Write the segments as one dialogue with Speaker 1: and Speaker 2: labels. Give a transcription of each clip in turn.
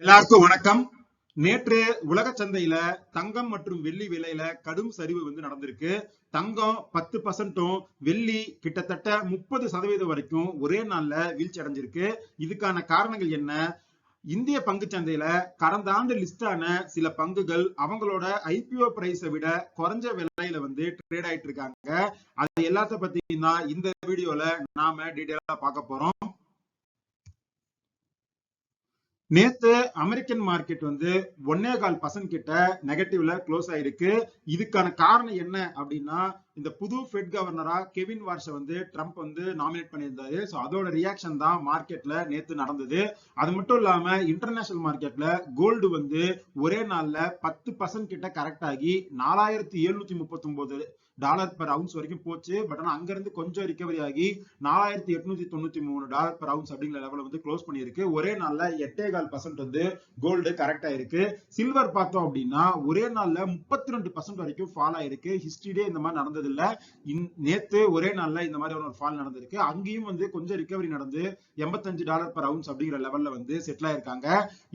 Speaker 1: எல்லாருக்கும் வணக்கம். நேற்று உலக சந்தையில தங்கம் மற்றும் வெள்ளி விலையில கடும் சரிவு நடந்திருக்கு. தங்கம் 10%, வெள்ளி கிட்டத்தட்ட 30% வரைக்கும் ஒரே நாள்ல வீழ்ச்சி அடைஞ்சிருக்கு. இதுக்கான காரணங்கள் என்ன? இந்திய பங்கு சந்தையில கடந்த ஆண்டு லிஸ்ட் ஆன சில பங்குகள் அவங்களோட ஐபிஓ பிரைஸை விட குறைஞ்ச விலையில ட்ரேட் ஆயிட்டு இருக்காங்க. அது எல்லாத்த பத்தி தான் இந்த வீடியோல நாம டீடைலா பார்க்க போறோம். நேத்து அமெரிக்கன் மார்க்கெட் 1.25% கிட்ட நெகட்டிவ்ல க்ளோஸ் ஆயிருக்கு. இதுக்கான காரணம் என்ன அப்படின்னா, இந்த புது ஃபெட் கவர்னரா கெவின் வார்ஷை ட்ரம்ப் நாமினேட் பண்ணியிருந்தாரு. ஸோ அதோட ரியாக்ஷன் தான் மார்க்கெட்ல நேத்து நடந்தது. அது மட்டும் இல்லாம இன்டர்நேஷனல் மார்க்கெட்ல கோல்டு ஒரே நாள்ல 10% கிட்ட கரெக்ட் ஆகி $4739 per ounce வரைக்கும் போச்சு. பட் ஆனா அங்க இருந்து கொஞ்சம் ரிகவரி ஆகி $4893 per ounce அப்படிங்கிற லெவல க்ளோஸ் பண்ணியிருக்கு. ஒரே நாள்ல 8.25% கோல்டு கரெக்ட் ஆயிருக்கு. சில்வர் பார்த்தோம் அப்படின்னா ஒரே நாள்ல 32% வரைக்கும் ஃபால் ஆயிருக்கு. ஹிஸ்டரியே இந்த மாதிரி நடந்தது இல்ல. நேத்து ஒரே நாள்ல இந்த மாதிரி ஒரு ஃபால் நடந்திருக்கு. அங்கேயும் கொஞ்சம் ரிகவரி நடந்து $85 per ounce அப்படிங்கிற லெவல்ல செட்டில் ஆயிருக்காங்க.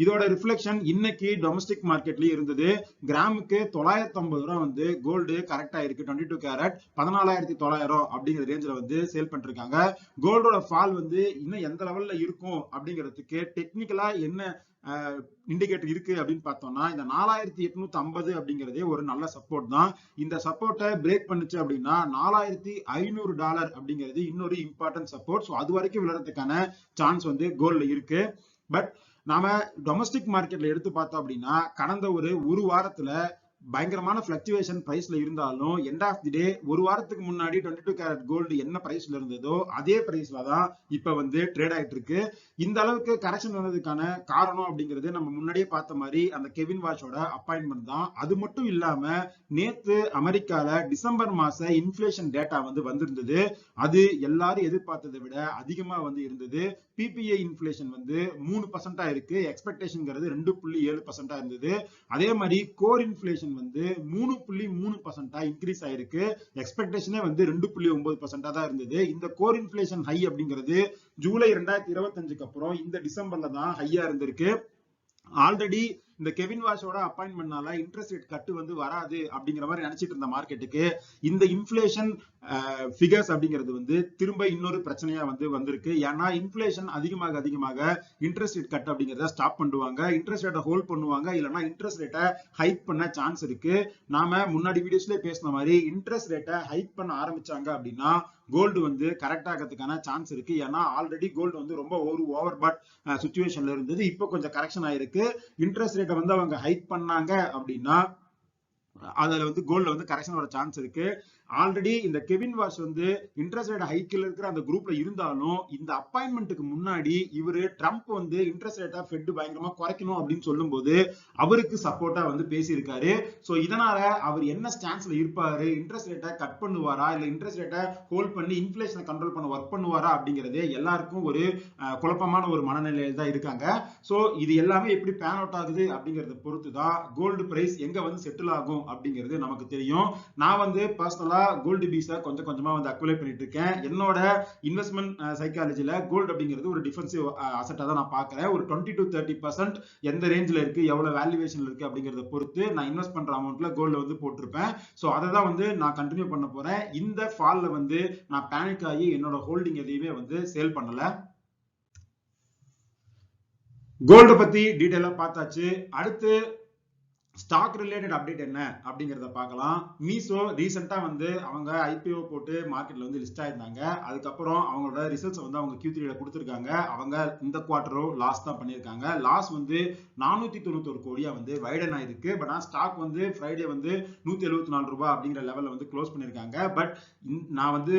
Speaker 1: இதோட ரிஃப்ளெக்ஷன் இன்னைக்கு டொமஸ்டிக் மார்க்கெட்லயும் இருந்தது. கிராமுக்கு $950 கோல்டு கரெக்ட் ஆயிருக்கு. 22 கேரட் 14,900 அப்படிங்கிற ரேஞ்சில சேல் பண்ணிருக்காங்க. கோல்டோட ஃபால் இன்னும் எந்த லெவல்ல இருக்கும் அப்படிங்கிறதுக்கு டெக்னிக்கலா என்ன இண்டிகேட்டர் இருக்கு அப்படின்னு பார்த்தோம்னா, இந்த 4,850 அப்படிங்கிறதே ஒரு நல்ல சப்போர்ட் தான். இந்த சப்போர்ட்டை பிரேக் பண்ணுச்சு அப்படின்னா $4,500 அப்படிங்கிறது இன்னொரு இம்பார்ட்டன்ட் சப்போர்ட். ஸோ அது வரைக்கும் விழுறதுக்கான சான்ஸ் கோல்ட்ல இருக்கு. பட் நாம டொமஸ்டிக் மார்க்கெட்ல எடுத்து பார்த்தோம் அப்படின்னா, கடந்த ஒரு வாரத்துல பயங்கரமான பிளக்சுவேஷன் பிரைஸ்ல இருந்தாலும் எண்ட் ஆஃப் தி டே ஒரு வாரத்துக்கு முன்னாடி 22 கேரட் கோல்டு என்ன பிரைஸ்ல இருந்ததோ அதே பிரைஸ்ல தான் இப்ப ட்ரேட் ஆயிட்டு இருக்கு. இந்த அளவுக்கு கரெக்ஷன் வந்ததுக்கான காரணம் அப்படிங்கிறது நம்ம முன்னாடியே பார்த்த மாதிரி அந்த கெவின் வாஷோட அப்பாயின்மெண்ட் தான். அது மட்டும் இல்லாம நேத்து அமெரிக்கால டிசம்பர் மாச இன்ஃபிளேஷன் டேட்டா வந்திருந்தது. அது எல்லாரும் எதிர்பார்த்ததை விட அதிகமா இருந்தது. பிபிஐ இன்ஃபிளேஷன் 3% இருக்கு. எக்ஸ்பெக்டேஷன்ங்கிறது 2.7% இருந்தது. அதே மாதிரி கோர் இன்ஃபிளேஷன் 3.3% இன்க்ரீஸ் ஆயிருக்கு. எக்ஸ்பெக்டேஷனே 2.9% தான் இருந்தது. இந்த கோர் இன்ஃபிளேஷன் ஹை அப்படிங்கிறது ஜூலை 2025க்கு அப்புறம் இந்த டிசம்பர்ல தான் ஹையா இருந்திருக்கு. ஆல்ரெடி இந்த கெவின் வாஷோட அப்பாயின்மெண்ட்னால இன்ட்ரெஸ்ட் ரேட் கட்டு வராது அப்படிங்கிற மாதிரி நினைச்சிட்டு இருந்த மார்க்கெட்டுக்கு இந்த இன்ஃபிளேஷன் ஃபிகர்ஸ் அப்படிங்கிறது திரும்ப இன்னொரு பிரச்சனையா வந்திருக்கு. ஏன்னா இன்ஃபிளேஷன் அதிகமாக இன்ட்ரெஸ்ட் ரேட் கட் அப்படிங்கறத ஸ்டாப் பண்ணுவாங்க, இன்ட்ரெஸ்ட் ரேட்டை ஹோல்ட் பண்ணுவாங்க, இல்லைன்னா இன்ட்ரெஸ்ட் ரேட்டை ஹைக் பண்ண சான்ஸ் இருக்கு. நாம முன்னாடி வீடியோஸ்ல பேசின மாதிரி இன்ட்ரெஸ்ட் ரேட்டை ஹைக் பண்ண ஆரம்பிச்சாங்க அப்படின்னா கோல்டு கரெக்ட் ஆகிறதுக்கான சான்ஸ் இருக்கு. ஏன்னா ஆல்ரெடி கோல்டு ரொம்ப ஓவர் பாட் சிச்சுவேஷன்ல இருந்தது. இப்போ கொஞ்சம் கரெக்ஷன் ஆயிருக்கு. இன்ட்ரெஸ்ட் ரேட்டை அவங்க ஹைக் பண்ணாங்க அப்படின்னா அதுல கோல்ட்ல கரெக்ஷன் வர சான்ஸ் இருக்கு. ஆல்ரெடி இந்த கெவின் வாஷ் இன்ட்ரெஸ்ட் ரேட் ஹைக்கில் இருக்கிற அந்த குரூப்ல இருந்தாலும் இந்த அப்பாயின்மெண்ட்டுக்கு முன்னாடி இவரு ட்ரம்ப் இன்ட்ரெஸ்ட் ரேட்டா ஃபெட் பயங்கரமா குறைக்கணும் அப்படின்னு சொல்லும் போது அவருக்கு சப்போர்ட்டா பேசியிருக்காரு. சோ இதனால அவர் என்ன ஸ்டான்ஸ்ல இருப்பாரு, இன்ட்ரெஸ்ட் ரேட்டை கட் பண்ணுவாரா இல்ல இன்ட்ரெஸ்ட் ரேட்டை ஹோல்ட் பண்ணி இன்ஃபிளேஷனை கண்ட்ரோல் பண்ண ஒர்க் பண்ணுவாரா அப்படிங்கறது எல்லாருக்கும் ஒரு குழப்பமான ஒரு மனநிலையில தான் இருக்காங்க. சோ இது எல்லாமே எப்படி பேன் அவுட் ஆகுது அப்படிங்கறத பொறுத்து தான் கோல்டு பிரைஸ் எங்க செட்டில் ஆகும் அப்படிங்கிறது நமக்கு தெரியும். நான் பர்சனலா கோல்டு பீஸை கொஞ்சம் கொஞ்சமா அக்யூமுலேட் பண்ணிட்டு இருக்கேன். என்னோட இன்வெஸ்ட்மெண்ட் சைக்காலஜில கோல்டு அப்படிங்கிறது ஒரு டிஃபென்சிவ் அசெட்டா தான் நான் பார்க்கிறேன். ஒரு 20 to 30% எந்த ரேஞ்சில் இருக்கு, எவ்வளவு வேல்யூவேஷன் இருக்கு அப்படிங்கறத பொறுத்து நான் இன்வெஸ்ட் பண்ற அமௌண்ட்ல கோல்டு போட்டிருப்பேன். சோ அதை தான் நான் கண்டினியூ பண்ண போறேன். இந்த ஃபால்ல நான் பேனிக் ஆகி என்னோட ஹோல்டிங் எதையுமே சேல் பண்ணல. கோல்டு பத்தி டீடைலா பார்த்தாச்சு. அடுத்து ஸ்டாக் ரிலேட்டட் அப்டேட் என்ன அப்படிங்கறத பார்க்கலாம். மீசோ ரீசெண்டா அவங்க ஐபிஓ போட்டு மார்க்கெட்ல லிஸ்ட் ஆயிருந்தாங்க. அதுக்கப்புறம் அவங்களோட ரிசல்ட்ஸ் அவங்க Q3ல கொடுத்திருக்காங்க. அவங்க இந்த குவார்டரும் லாஸ் தான் பண்ணிருக்காங்க. லாஸ் 491 கோடியா வைடன் ஆயிருக்கு. பட் ஆனா ஸ்டாக் ஃப்ரைடே $174 அப்படிங்கிற லெவல்ல க்ளோஸ் பண்ணிருக்காங்க. பட் நான்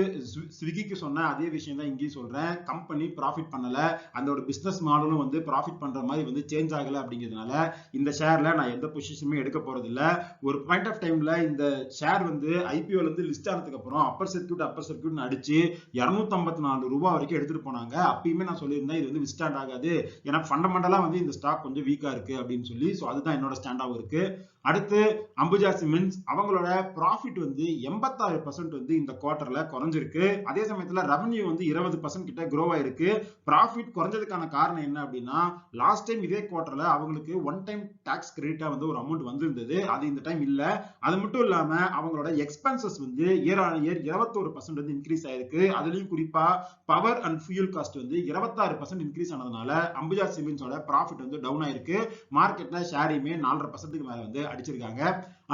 Speaker 1: ஸ்விக்கிக்கு சொன்ன அதே விஷயம் தான் இங்கேயும் சொல்றேன். கம்பெனி ப்ராஃபிட் பண்ணல, அந்த ஒரு பிசினஸ் மாடலும் ப்ராஃபிட் பண்ற மாதிரி சேஞ்ச் ஆகல. அப்படிங்கிறதுனால இந்த ஷேர்ல நான் எந்த பொசிஷன் டிசிஷனுமே எடுக்க போறது இல்ல. ஒரு பாயிண்ட் ஆஃப் டைம்ல இந்த ஷேர் வந்து ஐபிஓல இருந்து லிஸ்ட் ஆனதுக்கு அப்புறம் அப்பர் சர்க்யூட் அடிச்சு 254 ரூபாய் வரைக்கும் எடுத்துட்டு போனாங்க. அப்பயுமே நான் சொல்லியிருந்தேன் இது வந்து விஸ்டாண்ட் ஆகாது, ஏன்னா ஃபண்டமெண்டலா வந்து இந்த ஸ்டாக் கொஞ்சம் வீக்கா இருக்கு அப்படின்னு சொல்லி. சோ அதுதான் என்னோட ஸ்டாண்டாவும் இருக்கு. அடுத்து அம்புஜா சிமெண்ட்ஸ், அவங்களோட ப்ராஃபிட் வந்து 86% வந்து இந்த குவார்டர்ல குறைஞ்சிருக்கு. அதே சமயத்துல ரெவன்யூ வந்து 20% கிட்ட க்ரோ ஆயிருக்கு. ப்ராஃபிட் குறைஞ்சதுக்கான காரணம் என்ன அப்படின்னா, லாஸ்ட் டைம் இதே குவார்டர்ல அவங்களுக்கு ஒன் டைம் டாக்ஸ் கிரெடிட்டா வந்து ஒரு அமௌண்ட் வந்திருந்தது, அது இந்த டைம் இல்ல. அது மட்டும் இல்லாம அவங்களோட எக்ஸ்பென்சஸ் வந்து இயர் ஆன் இயர் 21% வந்து இன்க்ரீஸ் ஆயிருக்கு. அதுலயும் குறிப்பா பவர் அண்ட் ஃபியூல் காஸ்ட் வந்து 26% இன்க்ரீஸ் ஆனதுனால அம்புஜா சிமெண்ட்ஸோட ப்ராஃபிட் வந்து டவுன் ஆயிருக்கு. மார்க்கெட்ல ஷேரையுமே 4.5% மேல வந்து அடிச்சிருக்காங்க.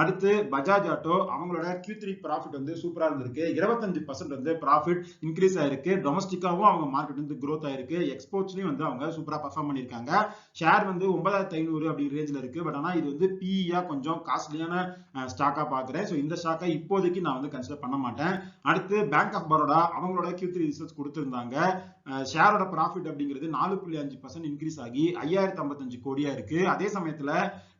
Speaker 1: அடுத்து பஜாஜ் ஆட்டோ, அவங்களோட Q3 ப்ராஃபிட் வந்து சூப்பரா இருந்திருக்கு. 25% வந்து ப்ராஃபிட் இன்க்ரீஸ் ஆயிருக்கு. டொமஸ்டிக்காவும் அவங்க மார்க்கெட் வந்து growth ஆயிருக்கு. எக்ஸ்போர்ட்ஸ்லயும் வந்து அவங்க சூப்பரா பெர்ஃபார்ம் பண்ணிருக்காங்க. ஷேர் வந்து 9500 அப்படி ரேஞ்சில இருக்கு. பட் ஆனா இது வந்து PE கொஞ்சம் காஸ்ட்லியான ஸ்டாக்கா பாக்குறேன். சோ இந்த ஸ்டாக்கை இப்போதைக்கு நான் வந்து கன்சிடர் பண்ண மாட்டேன். அடுத்து பேங்க் ஆஃப் பரோடா, அவங்களோட Q3 ரிசல்ட்ஸ் கொடுத்திருந்தாங்க. ஷேரோட ப்ராஃபிட் அப்படிங்கிறது 4.5% இன்க்ரீஸ் ஆகி 5055 கோடியா இருக்கு. அதே சமயத்துல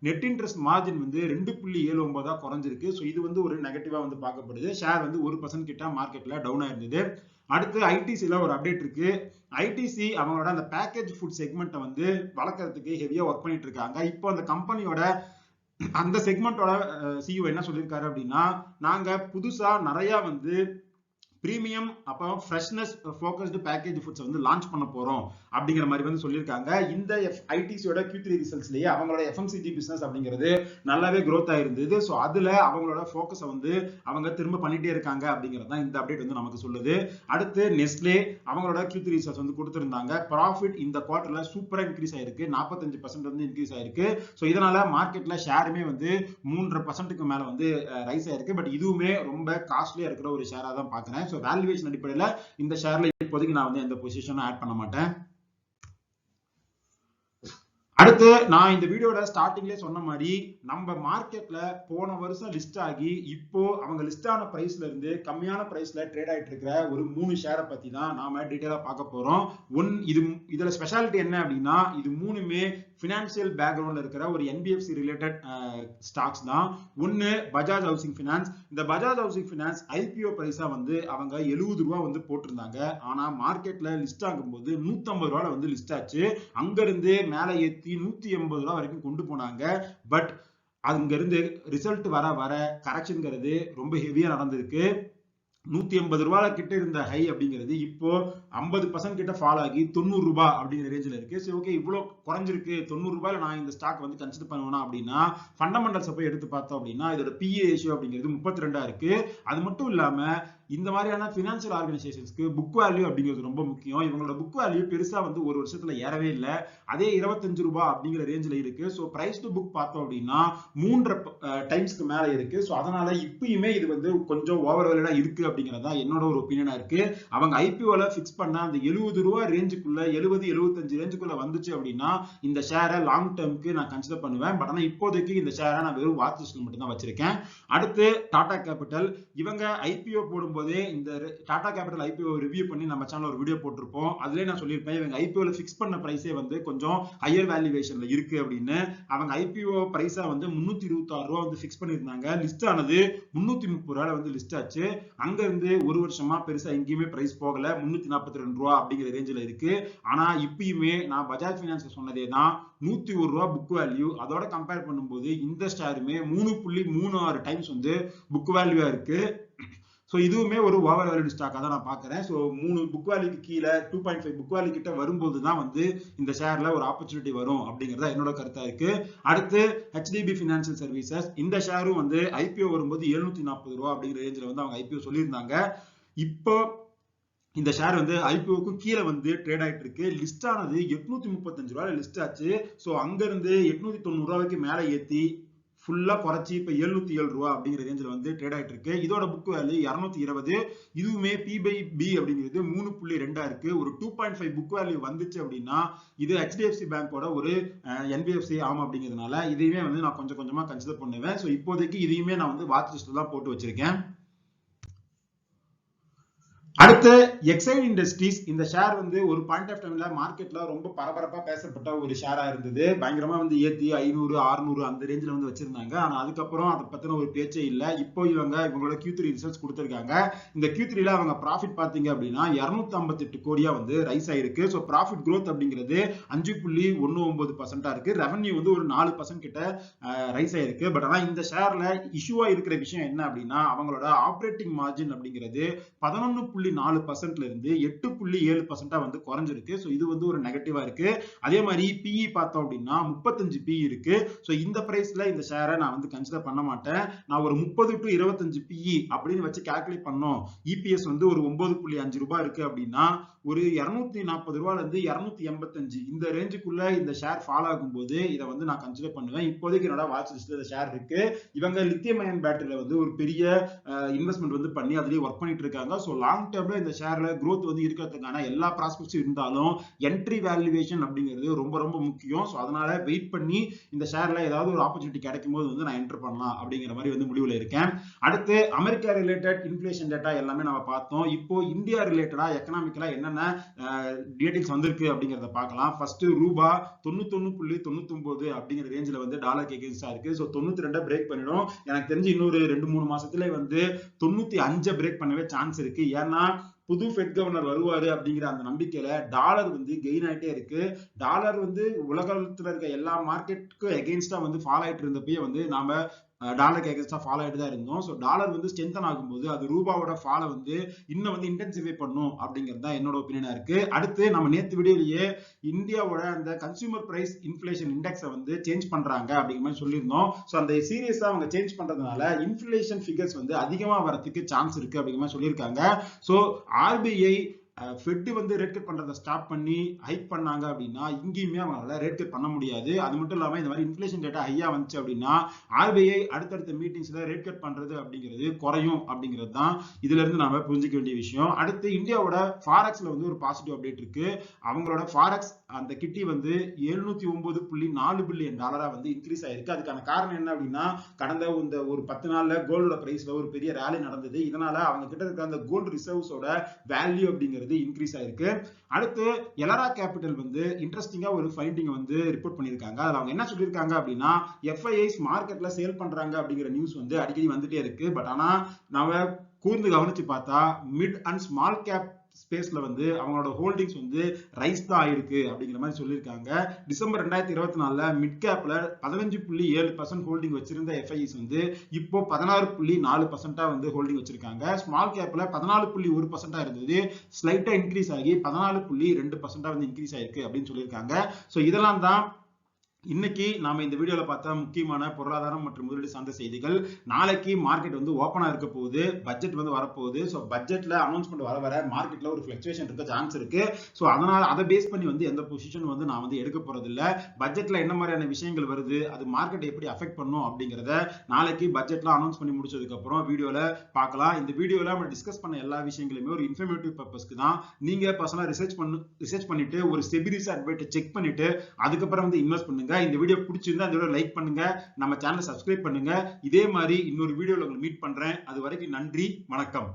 Speaker 1: நெட் இன்ட்ரெஸ்ட் மார்ஜின் வந்து 2.79 குறைஞ்சிருக்கு. சோ இது வந்து ஒரு நெகட்டிவா வந்து பார்க்கப்படுது. ஷேர் வந்து 1% கிட்ட மார்க்கெட்ல டவுன் ஆயிருந்தது. அடுத்து ஐடிசில ஒரு அப்டேட் இருக்கு. ஐடிசி அவங்களோட அந்த பேக்கேஜ் ஃபுட் செக்மெண்ட்டை வந்து வளர்க்கறதுக்கு ஹெவியா ஒர்க் பண்ணிட்டு இருக்காங்க. இப்போ அந்த கம்பெனியோட அந்த செக்மெண்டோட சிஇஓ என்ன சொல்லியிருக்காரு அப்படின்னா, நாங்க புதுசா நிறைய வந்து பிரீமியம் அப்புறம் ஃப்ரெஷ்னஸ் ஃபோக்கஸ்டு பேக்கேஜ் ஃபுட்ஸ் வந்து லான்ச் பண்ண போறோம் அப்படிங்கிற மாதிரி வந்து சொல்லியிருக்காங்க. இந்த ஐடிசியோட Q3 ரிசல்ட்ஸ்லயே அவங்களோட FMCG பிசினஸ் அப்படிங்கிறது நல்லாவே growth ஆயிருந்தது. ஸோ அதுல அவங்களோட ஃபோக்கஸை வந்து அவங்க திரும்ப பண்ணிட்டே இருக்காங்க அப்படிங்கிறது தான் இந்த அப்டேட் வந்து நமக்கு சொல்லுது. அடுத்து நெஸ்லே, அவங்களோட Q3 ரிசல்ட்ஸ் வந்து கொடுத்திருந்தாங்க. ப்ராஃபிட் இந்த குவார்டர்ல சூப்பரா இன்க்ரீஸ் ஆயிருக்கு. 45% வந்து இன்க்ரீஸ் ஆயிருக்கு. ஸோ இதனால மார்க்கெட்ல ஷேருமே வந்து 3.5% மேல வந்து ரைஸ் ஆயிருக்கு. பட் இதுவுமே ரொம்ப காஸ்ட்லியா இருக்கிற ஒரு ஷேரா தான் பாக்குறேன். ஸோ வேல்யூவேஷன் அடிப்படையில் இந்த ஷேர்ல இப்போதைக்கு நான் வந்து எந்த பொசிஷனும் ஆட் பண்ண மாட்டேன். அடுத்து நான் இந்த வீடியோட ஸ்டார்டிங்லேயே சொன்ன மாதிரி நம்ம மார்க்கெட்ல போன வருஷம் லிஸ்ட் ஆகி இப்போ அவங்க லிஸ்ட் ஆன பிரைஸ்ல இருந்து கம்மியான பிரைஸ்ல ட்ரேட் ஆயிட்டு இருக்கிற ஒரு 3 ஷேரை பத்தி தான் நாம டீடைலா பார்க்க போறோம். இதுல ஸ்பெஷாலிட்டி என்ன அப்படின்னா, இது மூணுமே பினான்சியல் பேக்ரவுண்ட்ல இருக்கிற ஒரு NBFC ரிலேட்டட் ஸ்டாக்ஸ் தான். ஒன்னு பஜாஜ் ஹவுசிங் பினான்ஸ். இந்த பஜாஜ் ஹவுசிங் பினான்ஸ் IPO பிரைஸா வந்து அவங்க 70 ரூபாய் வந்து போட்டிருந்தாங்க. ஆனா மார்க்கெட்ல லிஸ்ட் ஆகும்போது 150 ரூபாய் வந்து லிஸ்ட் ஆச்சு. அங்க இருந்து மேல ஏத்தி 180 ரூபாய் வரைக்கும் கொண்டு போனாங்க. பட் அங்க இருந்து ரிசல்ட் வர வர கரெக்ஷன்ங்கிறது ரொம்ப ஹெவியா நடந்திருக்கு. 180 ரூபாய் கிட்ட இருந்த ஹை அப்படிங்கிறது இப்போ 50% கிட்ட ஃபால் ஆகி 90 ரூபாய் அப்படிங்கிற ரேஞ்சில் இருக்கு. சரி, ஓகே, இவ்வளவு குறைஞ்சிருக்கு, 90 ரூபாயில நான் இந்த ஸ்டாக் வந்து கன்சிடர் பண்ணுவேனா அப்படின்னா, ஃபண்டமெண்டல்ஸ் போய் எடுத்து பார்த்தோம் அப்படின்னா இதோட PE ரேஷியோ அப்படிங்கிறது 32 இருக்கு. அது மட்டும் இல்லாம இந்த மாதிரியான பினான்சியல் ஆர்கனைசேஷன்ஸ்க்கு புக் வேல்யூ அப்படிங்கிறது ரொம்ப முக்கியம். இவங்களோட புக் வேல்யூ பெருசா வந்து ஒரு வருஷத்துல ஏறவே இல்லை. அதே 25 ரூபாய் அப்படிங்கிற ரேஞ்சில் இருக்கு. ஸோ பிரைஸ் டு புக் பார்த்தோம் அப்படின்னா 3 டைம்ஸ்க்கு மேல இருக்கு. ஸோ அதனால இப்பயுமே இது வந்து கொஞ்சம் ஓவர் வேல்யூடா இருக்கு அப்படிங்கிறதா என்னோட ஒரு ஒப்பீனியனா இருக்கு. அவங்க IPOல பிக்ஸ் பண்ண அந்த 70 ரூபாய் ரேஞ்சுக்குள்ள 70-75 ரேஞ்சுக்குள்ள வந்துச்சு அப்படின்னா இந்த ஷேரை லாங் டேர்முக்கு நான் கன்சிடர் பண்ணுவேன். பட் ஆனா இப்போதைக்கு இந்த ஷேரை நான் வெறும் வாட்ச் லிஸ்ட்ல மட்டும் தான் வச்சிருக்கேன். அடுத்து டாடா கேபிட்டல், இவங்க IPO போடும்போதே இந்த டாடா கேபிட்டல் IPO ரிவ்யூ பண்ணி நம்ம சேனல்ல ஒரு வீடியோ போட்டிருப்போம். அதுலயே நான் சொல்லியிருப்பேன் இவங்க IPOல பிக்ஸ் பண்ண பிரைஸே வந்து கொஞ்சம் ஹையர் வேல்யூவேஷன்ல இருக்கு அப்படின்னு. அவங்க IPO பிரைஸா வந்து 326 ரூபாய் வந்து பிக்ஸ் பண்ணிருந்தாங்க. லிஸ்ட் ஆனது 330 ரூபாய் வந்து லிஸ்ட் ஆச்சு. அங்க இருந்து ஒரு வருஷமா பெருசா எங்கேயுமே பிரைஸ் போகல. 342 ரூபாய் அப்படிங்கிற ரேஞ்சில் இருக்கு. ஆனா இப்பயுமே நான் பஜாஜ் பினான்ஸ் சொன்னதே தான், 101 ரூபாய் புக் வேல்யூ. அதோட கம்பேர் பண்ணும்போது இந்த ஷேருமே 3.36 டைம்ஸ் வந்து புக் வேல்யூவா இருக்கு. சோ இதுவுமே ஒரு ஓவர் வேல்யூட் ஸ்டாக்கா தான் நான் பாக்குறேன். சோ 3 புக் வேல்யூக்கு கீழே 2.5 புக் வேல்யூ கிட்ட வரும்போது தான் வந்து இந்த ஷேர்ல ஒரு ஆப்பர்ச்சுனிட்டி வரும் அப்படிங்கறத என்னோட கருத்தா இருக்கு. அடுத்து HDB ஃபினான்ஷியல் சர்வீசஸ், இந்த ஷேரும் வந்து IPO வரும்போது 740 ரூபாய் அப்படிங்கிற ரேஞ்சில் வந்து அவங்க IPO சொல்லியிருந்தாங்க. இப்போ இந்த ஷேர் வந்து IPOக்கும் கீழே வந்து ட்ரேட் ஆயிட்டு இருக்கு. லிஸ்ட் ஆனது 835 ரூபாய் லிஸ்ட் ஆச்சு. சோ அங்க இருந்து 890 ரூபாய்க்கு மேல ஏத்தி ஃபுல்லா குறைச்சி இப்ப 707 ரூபாய் அப்படிங்கிற ரேஞ்சில் வந்து ட்ரேட் ஆயிட்டு இருக்கு. இதோட புக் வேல்யூ 220. இதுவுமே P/B அப்படிங்கிறது 3.2 இருக்கு. ஒரு 2.5 புக் வேல்யூ வந்துச்சு அப்படின்னா இது HDFC பேங்கோட ஒரு NBFC ஆகும் அப்படிங்கிறதுனால இதையுமே வந்து நான் கொஞ்சம் கொஞ்சமா கன்சிடர் பண்ணுவேன். சோ இப்போதைக்கு இதையுமே நான் வந்து வாட்ச் லிஸ்ட்ல தான் போட்டு வச்சிருக்கேன். அடுத்து அடுத்து எக்ஸைட் இண்டஸ்ட்ரீஸ். இந்த ஷேர் வந்து ஒரு பாயிண்ட் ஆஃப் டைம்ல மார்க்கெட்ல ரொம்ப பரபரப்பா பேசப்பட்ட ஒரு ஷேரா இருந்தது. பயங்கரமா வந்து ஏத்தி 500 600 அந்த ரேஞ்சில வந்து வச்சிருந்தாங்க. ஆனா அதுக்கப்புறம் அதை பத்தின ஒரு பேச்சே இல்ல. இப்போ இவங்களோட Q3 ரிசல்ட்ஸ் கொடுத்திருக்காங்க. இந்த Q3ல அவங்க ப்ராஃபிட் பாத்தீங்க அப்படின்னா 258 கோடியா வந்து ரைஸ் ஆயிருக்கு. சோ ப்ராஃபிட் growth அப்படிங்கிறது 5.19% இருக்கு. ரெவென்யூ வந்து ஒரு 4% கிட்ட ரைஸ் ஆயிருக்கு. பட் ஆனா இந்த ஷேர்ல இஷ்யூவா இருக்கிற விஷயம் என்ன அப்படின்னா அவங்களோட ஆப்பரேட்டிங் மார்ஜின் அப்படிங்கிறது 11.4% இருந்து 8.7% வந்து குறைஞ்சிருக்கு. சோ இது வந்து ஒரு நெகட்டிவா இருக்கு. அதே மாதிரி PE பார்த்தோம் அப்படின்னா 35 PE இருக்கு. சோ இந்த பிரைஸ்ல இந்த ஷேரை நான் வந்து கன்சிடர் பண்ண மாட்டேன். நான் ஒரு 30 to 25 PE அப்படின்னு வச்சு கால்குலேட் பண்ணோம். EPS வந்து ஒரு 9.5 ரூபாய் இருக்கு அப்படின்னா ஒரு 240 ரூபாயில இருந்து 285 இந்த ரேஞ்சுக்குள்ள இந்த ஷேர் ஃபால் ஆகும்போது இதை வந்து நான் கன்சிடர் பண்ணுவேன். இப்போதைக்கு என்னோட வாட்ச் லிஸ்ட்ல இந்த ஷேர் இருக்கு. இவங்க லித்தியம் அயன் பேட்டரியில வந்து ஒரு பெரிய இன்வெஸ்ட்மெண்ட் வந்து பண்ணி அதுலயே ஒர்க் பண்ணிட்டு இருக்காங்க. சோ லாங் டேர்ம்ல இந்த ஷேர்ல growth வந்து இருக்கிறதுக்கான எல்லா ப்ராஸ்பெக்ட்ஸும் இருந்தாலும் என்ட்ரி வேல்யூவேஷன் அப்படிங்கிறது ரொம்ப ரொம்ப முக்கியம். சோ அதனால வெயிட் பண்ணி இந்த ஷேர்ல ஏதாவது ஒரு ஆப்பர்ச்சுனிட்டி கிடைக்கும் போது வந்து நான் என்டர் பண்ணலாம் அப்படிங்கிற மாதிரி வந்து முடிவுல இருக்கேன். அடுத்து அமெரிக்கா ரிலேட்டட் இன்ஃப்ளேஷன் டேட்டா எல்லாமே நம்ம பார்த்தோம். இப்போ இந்தியா ரிலேட்டடா எக்கனாமிக்கலா என்னென்ன டீடைல்ஸ் வந்திருக்கு அப்படிங்கறத பார்க்கலாம். ஃபர்ஸ்ட் ரூபா 91.99 அப்படிங்கிற ரேஞ்சில வந்து டாலருக்கு எகென்ஸ்டா இருக்கு. சோ 92 பிரேக் பண்ணிடும். எனக்கு தெரிஞ்சு இன்னொரு 2-3 மாசத்துல வந்து 95 பிரேக் பண்ணவே சான்ஸ் இருக்கு. ஏன்னா புது ஃபெட் கவர்னர் வருவாரு அப்படிங்கிற அந்த நம்பிக்கையில டாலர் வந்து கெயின் ஆயிட்டே இருக்கு. டாலர் வந்து உலகத்துல இருக்க எல்லா மார்க்கெட்டுக்கும் எகெயின்ஸ்டா வந்து ஃபால் ஆயிட்டு இருந்தப்பயே வந்து நாம டாலருக்கு எகென்ஸ்டா ஃபால் ஆயிட்டு தான் இருந்தோம். ஸோ டாலர் வந்து ஸ்ட்ரென்தன் ஆகும்போது அது ரூபாவோட ஃபாலை வந்து இன்னும் வந்து இன்டென்சிஃபை பண்ணும் அப்படிங்கிறது தான் என்னோட ஒப்பீனியனா இருக்கு. அடுத்து நம்ம நேற்று வீடியோலயே இந்தியாவோட அந்த கன்சியூமர் பிரைஸ் இன்ஃபிளேஷன் இண்டெக்ஸை வந்து சேஞ்ச் பண்றாங்க அப்படிங்கிற மாதிரி சொல்லியிருந்தோம். ஸோ அந்த சீரியஸா அவங்க சேஞ்ச் பண்றதுனால இன்ஃபிளேஷன் ஃபிகர்ஸ் வந்து அதிகமா வரதுக்கு சான்ஸ் இருக்கு அப்படிங்கிற மாதிரி சொல்லியிருக்காங்க. ஸோ RBI ஃபெட் வந்து ரேட் கட் பண்றதை ஸ்டாப் பண்ணி ஹைக் பண்ணாங்க அப்படின்னா இங்கேயுமே அவங்களால ரேட் கட் பண்ண முடியாது. அது மட்டும் இல்லாம இந்த மாதிரி இன்ஃபிளேஷன் டேட்டா ஹையா வந்துச்சு அப்படின்னா RBI அடுத்தடுத்த மீட்டிங்ஸ்ல ரேட் கட் பண்றது அப்படிங்கிறது குறையும் அப்படிங்கிறது தான் இதுல இருந்து நாம புரிஞ்சுக்க வேண்டிய விஷயம். அடுத்து இந்தியாவோட ஃபாரெக்ஸ்ல வந்து ஒரு பாசிட்டிவ் அப்டேட் இருக்கு. அவங்களோட ஃபாரெக்ஸ் அந்த கிட்டி வந்து 709.4 பில்லியன் டாலரா வந்து இன்க்ரீஸ் ஆயிருக்கு. அதுக்கான காரணம் என்ன அப்படின்னா கடந்த இந்த ஒரு 10 நாள்ல கோல்டோட பிரைஸ்ல ஒரு பெரிய ரேலி நடந்தது. இதனால அவங்க கிட்ட இருக்க அந்த கோல்டு ரிசர்வ்ஸோட வேல்யூ அப்படிங்கிறது இன்க்ரீஸ் ஆயிருக்கு. அடுத்து எலரா கேபிட்டல் வந்து இன்ட்ரெஸ்டிங்கா ஒரு ஃபைண்டிங் வந்து ரிப்போர்ட் பண்ணிருக்காங்க. அதுல அவங்க என்ன சொல்லிருக்காங்க அப்படின்னா FIIs மார்க்கெட்ல சேல் பண்றாங்க அப்படிங்கிற நியூஸ் வந்து அடிக்கடி வந்துட்டே இருக்கு. பட் ஆனா நாம கூர்ந்து கவனிச்சு பார்த்தா மிட் அண்ட் ஸ்மால் கேப் ஸ்பேஸ்ல வந்து அவங்களோட ஹோல்டிங்ஸ் வந்து ரைஸ் தான் ஆயிருக்கு அப்படிங்கிற மாதிரி சொல்லியிருக்காங்க. டிசம்பர் 2024ல மிட் கேப்ல 15.7% ஹோல்டிங் வச்சிருந்த FIIs வந்து இப்போ 16.4% வந்து ஹோல்டிங் வச்சிருக்காங்க. ஸ்மால் கேப்ல 14.1% இருந்தது, ஸ்லைட்டா இன்க்ரீஸ் ஆகி 14.2% வந்து இன்க்ரீஸ் ஆயிருக்கு அப்படின்னு சொல்லியிருக்காங்க. சோ இதெல்லாம் தான் இன்னைக்கு நாம இந்த வீடியோல பார்த்த முக்கியமான பொருளாதாரம் மற்றும் முதலீடு சார்ந்த செய்திகள். நாளைக்கு மார்க்கெட் வந்து ஓபனா இருக்க போகுது, பட்ஜெட் வந்து வரப்போகுது. ஸோ பட்ஜெட்ல அனௌன்ஸ்மெண்ட் வர மார்க்கெட்ல ஒரு பிளக்சுவேஷன் இருக்க சான்ஸ் இருக்கு. ஸோ அதனால அதை பேஸ் பண்ணி வந்து எந்த பொசிஷன் வந்து நான் வந்து எடுக்க போறது இல்ல. பட்ஜெட்ல என்ன மாதிரியான விஷயங்கள் வருது, அது மார்க்கெட் எப்படி அஃபெக்ட் பண்ணும் அப்படிங்கிறத நாளைக்கு பட்ஜெட்ல அனௌன்ஸ் பண்ணி முடிச்சதுக்கு அப்புறம் வீடியோல பார்க்கலாம். இந்த வீடியோல நம்ம டிஸ்கஸ் பண்ண எல்லா விஷயங்களுமே ஒரு இன்ஃபர்மேட்டிவ் பர்பஸ்க்கு தான். நீங்க பர்சனலா ரிசர்ச் பண்ணிட்டு ஒரு செபிரிஸ் அட்வைட் செக் பண்ணிட்டு அதுக்கப்புறம் வந்து இன்வெஸ்ட் பண்ணுங்க. இந்த வீடியோ பிடிச்சிருந்தா இந்த வீடியோ லைக் பண்ணுங்க, நம்ம சேனலை சப்ஸ்கிரைப் பண்ணுங்க. இதே மாதிரி இன்னொரு வீடியோல உங்களை மீட் பண்றேன். அது வரைக்கும் நன்றி, வணக்கம்.